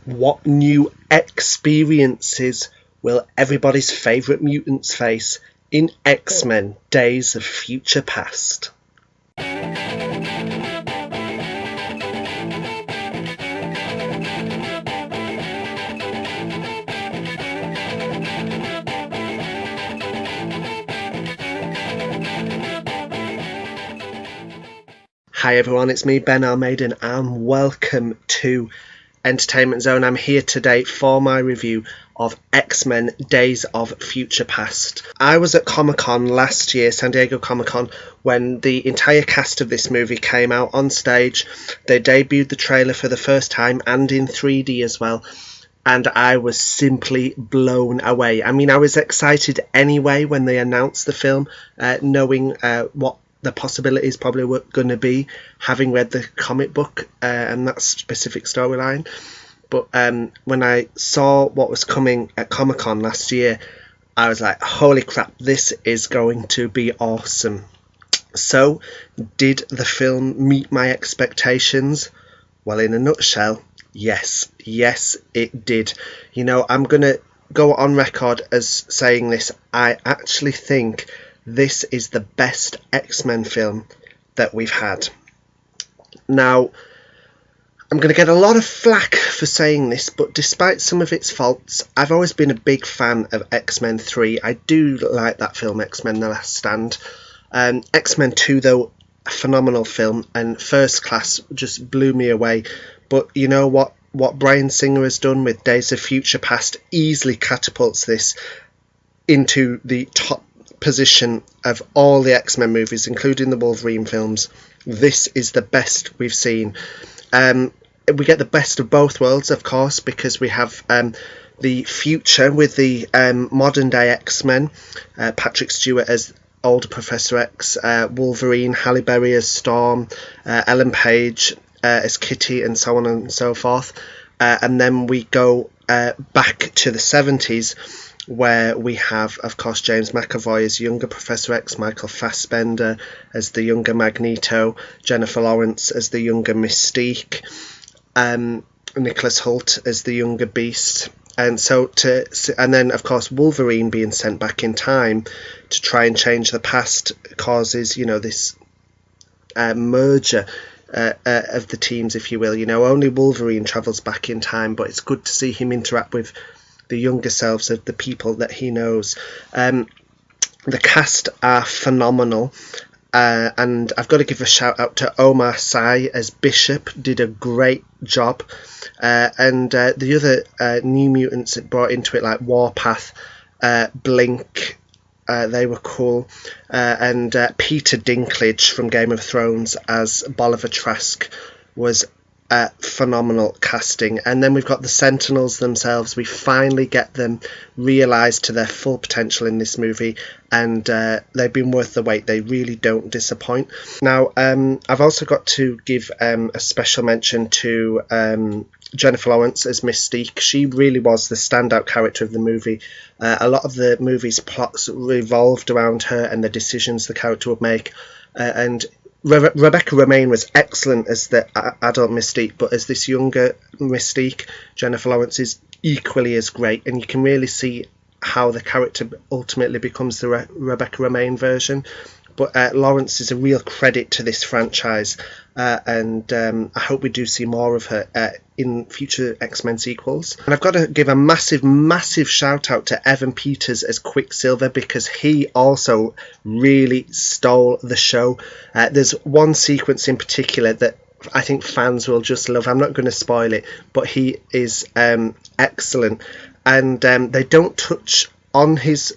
What new experiences will everybody's favourite mutants face in X-Men Days of Future Past? Hi everyone, it's me, Ben Almaden, and welcome to Entertainment Zone. I'm here today for my review of X-Men Days of Future Past. I was at Comic-Con last year, San Diego Comic-Con, when the entire cast of this movie came out on stage. They debuted the trailer for the first time and in 3D as well. And I was simply blown away. I mean, I was excited anyway when they announced the film, knowing what the possibilities probably were going to be, having read the comic book and that specific storyline. But when I saw what was coming at Comic-Con last year, I was like, holy crap, this is going to be awesome. So, did the film meet my expectations? Well, in a nutshell, yes, it did. You know, I'm going to go on record as saying this. I actually think this is the best X-Men film that we've had. Now, I'm going to get a lot of flack for saying this, but despite some of its faults, I've always been a big fan of X-Men 3. I do like that film, X-Men The Last Stand. X-Men 2, though, a phenomenal film, and First Class just blew me away. But you know what Bryan Singer has done with Days of Future Past easily catapults this into the top position of all the X-Men movies, including the Wolverine films. This is the best we've seen. We get the best of both worlds, of course, because we have the future with the modern day X-Men, Patrick Stewart as older Professor X, Wolverine, Halle Berry as Storm, Ellen Page as Kitty, and so on and so forth. And then we go back to the 70s, where we have, of course, James McAvoy as younger Professor X, Michael Fassbender as the younger Magneto, Jennifer Lawrence as the younger Mystique, Nicholas Hoult as the younger Beast, and then, of course, Wolverine being sent back in time to try and change the past causes, you know, this merger of the teams, if you will. You know, only Wolverine travels back in time, but it's good to see him interact with the younger selves of the people that he knows. The cast are phenomenal, and I've got to give a shout out to Omar Sy as Bishop, did a great job, and the other New Mutants that brought into it, like Warpath, Blink, they were cool, and Peter Dinklage from Game of Thrones as Bolivar Trask was phenomenal casting. And then we've got the Sentinels themselves. We finally get them realised to their full potential in this movie, and they've been worth the wait. They really don't disappoint. Now, I've also got to give a special mention to Jennifer Lawrence as Mystique. She really was the standout character of the movie. A lot of the movie's plots revolved around her and the decisions the character would make, and Rebecca Romijn was excellent as the adult Mystique, but as this younger Mystique, Jennifer Lawrence is equally as great, and you can really see how the character ultimately becomes the Rebecca Romijn version. But Lawrence is a real credit to this franchise, and I hope we do see more of her in future X-Men sequels. And I've got to give a massive shout out to Evan Peters as Quicksilver, because he also really stole the show. There's one sequence in particular that I think fans will just love. I'm not going to spoil it, but he is excellent, and they don't touch on his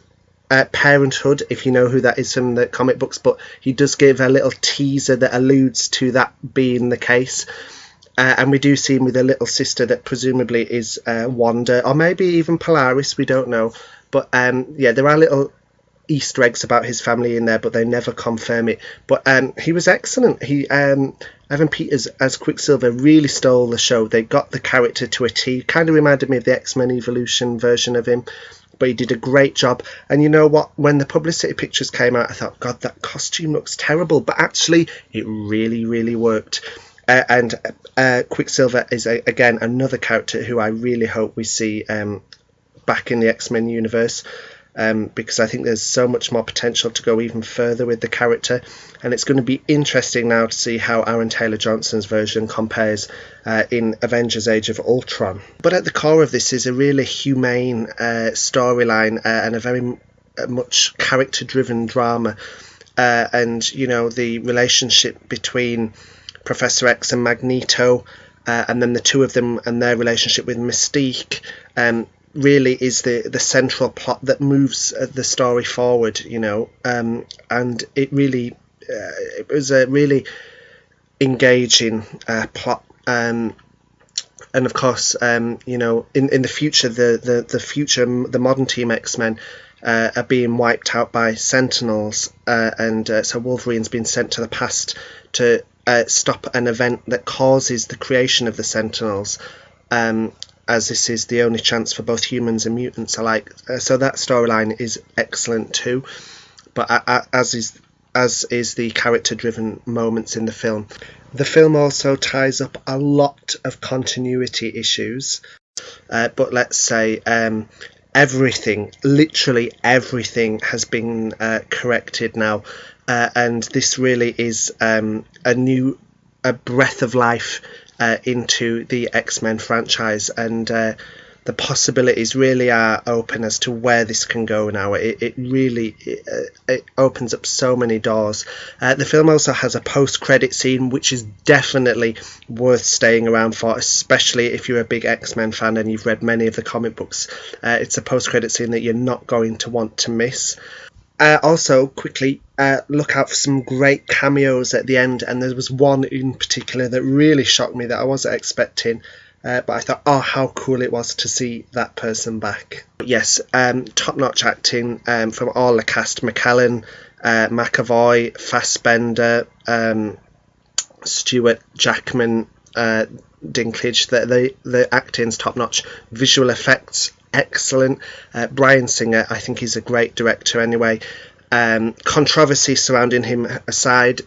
parenthood, if you know who that is from the comic books, but he does give a little teaser that alludes to that being the case, and we do see him with a little sister that presumably is Wanda, or maybe even Polaris, we don't know. But yeah, there are little Easter eggs about his family in there, but they never confirm it. But he was excellent. Evan Peters as Quicksilver really stole the show. They got the character to a T. Kind of reminded me of the X-Men Evolution version of him, but he did a great job. And you know what? When the publicity pictures came out, I thought, God, that costume looks terrible. But actually, it really worked. And Quicksilver is again another character who I really hope we see back in the X-Men universe, because I think there's so much more potential to go even further with the character, and it's going to be interesting now to see how Aaron Taylor-Johnson's version compares in Avengers Age of Ultron. But at the core of this is a really humane storyline and a very much character-driven drama, and you know, the relationship between Professor X and Magneto, and then the two of them and their relationship with Mystique, really is the central plot that moves the story forward, you know, and it really it was a really engaging plot, and of course, you know, in the future, the modern Team X-Men are being wiped out by Sentinels, and so Wolverine's been sent to the past to stop an event that causes the creation of the Sentinels, as this is the only chance for both humans and mutants alike. So that storyline is excellent too, but as is the character-driven moments in the film. The film also ties up a lot of continuity issues, but let's say everything, literally everything, has been corrected now, and this really is a breath of life into the X-Men franchise, and the possibilities really are open as to where this can go now. It really opens up so many doors. The film also has a post-credit scene which is definitely worth staying around for, especially if you're a big X-Men fan and you've read many of the comic books. It's a post-credit scene that you're not going to want to miss. Also, quickly, look out for some great cameos at the end, and there was one in particular that really shocked me that I wasn't expecting, but I thought, oh, how cool it was to see that person back. But yes, top-notch acting from all the cast: McKellen, McAvoy, Fassbender, Stewart, Jackman, Dinklage. The acting's top-notch. Visual effects, excellent. Bryan Singer, I think he's a great director anyway. Controversy surrounding him aside,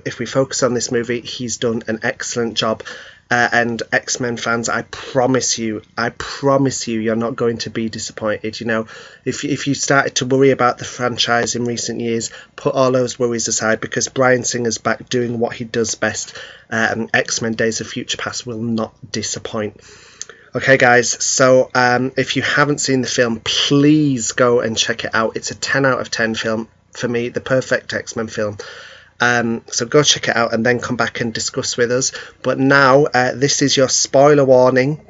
if we focus on this movie, he's done an excellent job. And X-Men fans, I promise you, you're not going to be disappointed. You know, if you started to worry about the franchise in recent years, put all those worries aside, because Bryan Singer's back doing what he does best, and X-Men Days of Future Past will not disappoint. Okay guys, so if you haven't seen the film, please go and check it out. It's a 10 out of 10 film for me, the perfect X-Men film. So go check it out and then come back and discuss with us. But now, this is your spoiler warning,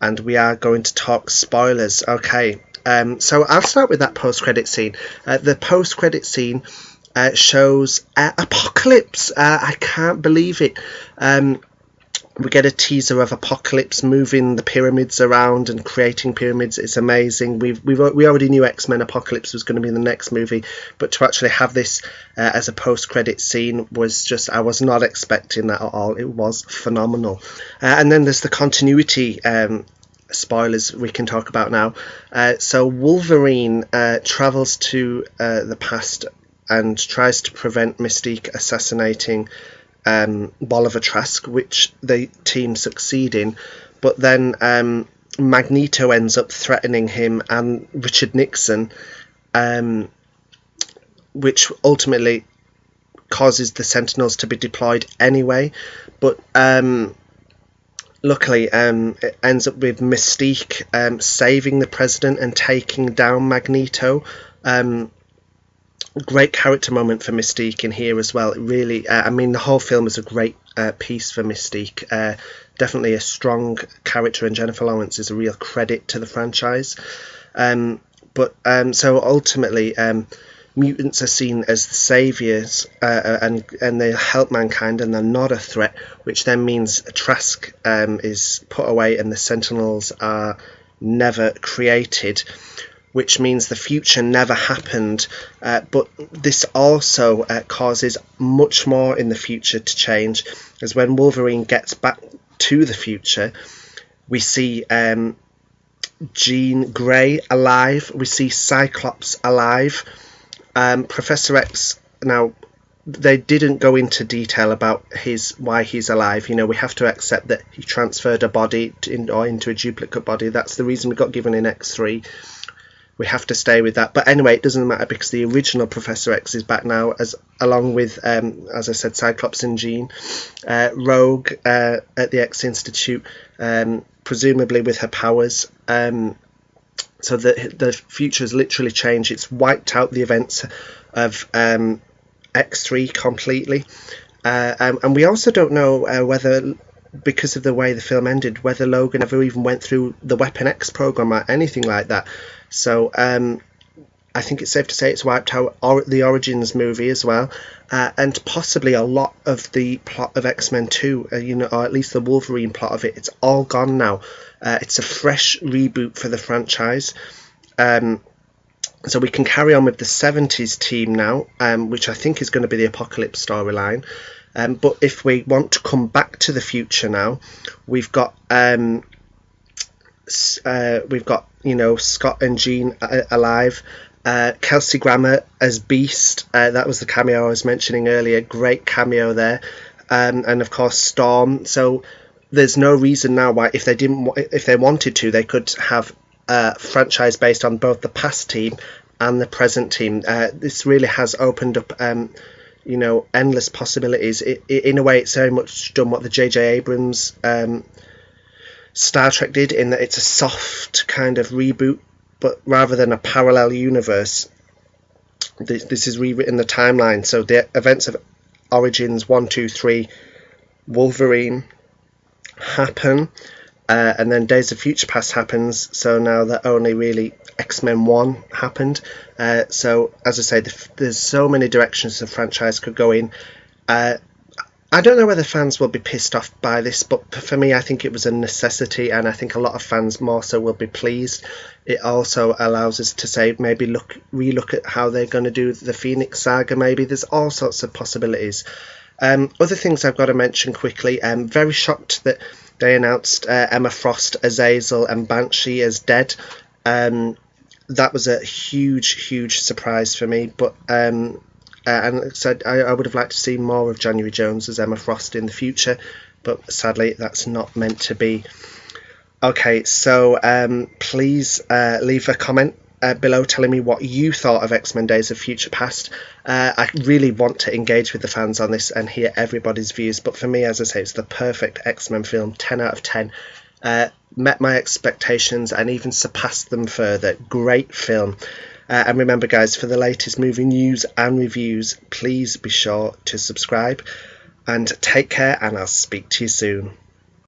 and we are going to talk spoilers. Okay, so I'll start with that post-credit scene. The post-credit scene shows Apocalypse. I can't believe it. We get a teaser of Apocalypse moving the pyramids around and creating pyramids. It's amazing. We already knew X-Men Apocalypse was going to be the next movie, but to actually have this as a post-credit scene was just, I was not expecting that at all. It was phenomenal. And then there's the continuity spoilers we can talk about now. So Wolverine travels to the past and tries to prevent Mystique assassinating Bolivar Trask, which the team succeed in, but then Magneto ends up threatening him and Richard Nixon, which ultimately causes the Sentinels to be deployed anyway, but luckily it ends up with Mystique saving the president and taking down Magneto. Great character moment for Mystique in here as well. It really, I mean, the whole film is a great piece for Mystique. Definitely a strong character, and Jennifer Lawrence is a real credit to the franchise. So ultimately, mutants are seen as the saviours, and they help mankind, and they're not a threat, which then means Trask is put away and the Sentinels are never created, which means the future never happened, but this also causes much more in the future to change, as when Wolverine gets back to the future, we see Jean Grey alive, we see Cyclops alive, Professor X now they didn't go into detail about why he's alive. You know, we have to accept that he transferred a body into a duplicate body. That's the reason we got given in X3. We have to stay with that. But anyway, it doesn't matter because the original Professor X is back now, along with, as I said, Cyclops and Jean, Rogue at the X Institute, presumably with her powers. So the future's literally changed. It's wiped out the events of X3 completely. And we also don't know whether, because of the way the film ended, whether Logan ever even went through the Weapon X program or anything like that. So I think it's safe to say it's wiped out the Origins movie as well, and possibly a lot of the plot of X-Men 2, or at least the Wolverine plot of it. It's all gone now. It's a fresh reboot for the franchise. So we can carry on with the 70s team now, which I think is going to be the Apocalypse storyline. But if we want to come back to the future now, we've got Scott and Jean alive. Kelsey Grammer as Beast. That was the cameo I was mentioning earlier. Great cameo there. And of course Storm. So there's no reason now why, if they wanted to, they could have a franchise based on both the past team and the present team. This really has opened up endless possibilities. In a way, it's very much done what the J.J. Abrams Star Trek did, in that it's a soft kind of reboot, but rather than a parallel universe, this is rewritten the timeline. So the events of Origins 1, 2, 3, Wolverine happen, and then Days of Future Past happens. So now that only really X-Men 1 happened. So as I say, there's so many directions the franchise could go in. I don't know whether fans will be pissed off by this, but for me, I think it was a necessity, and I think a lot of fans more so will be pleased. It also allows us to say, maybe relook at how they're going to do the Phoenix Saga. Maybe there's all sorts of possibilities. Other things I've got to mention quickly. Very shocked that they announced Emma Frost, Azazel, and Banshee as dead. That was a huge surprise for me, but and so I would have liked to see more of January Jones as Emma Frost in the future, but sadly that's not meant to be. Okay, so please leave a comment below telling me what you thought of X-Men Days of Future Past. I really want to engage with the fans on this and hear everybody's views, but for me, as I say, it's the perfect X-Men film, 10 out of 10. Met my expectations and even surpassed them further. Great film. And remember, guys, for the latest movie news and reviews, please be sure to subscribe, and take care, and I'll speak to you soon.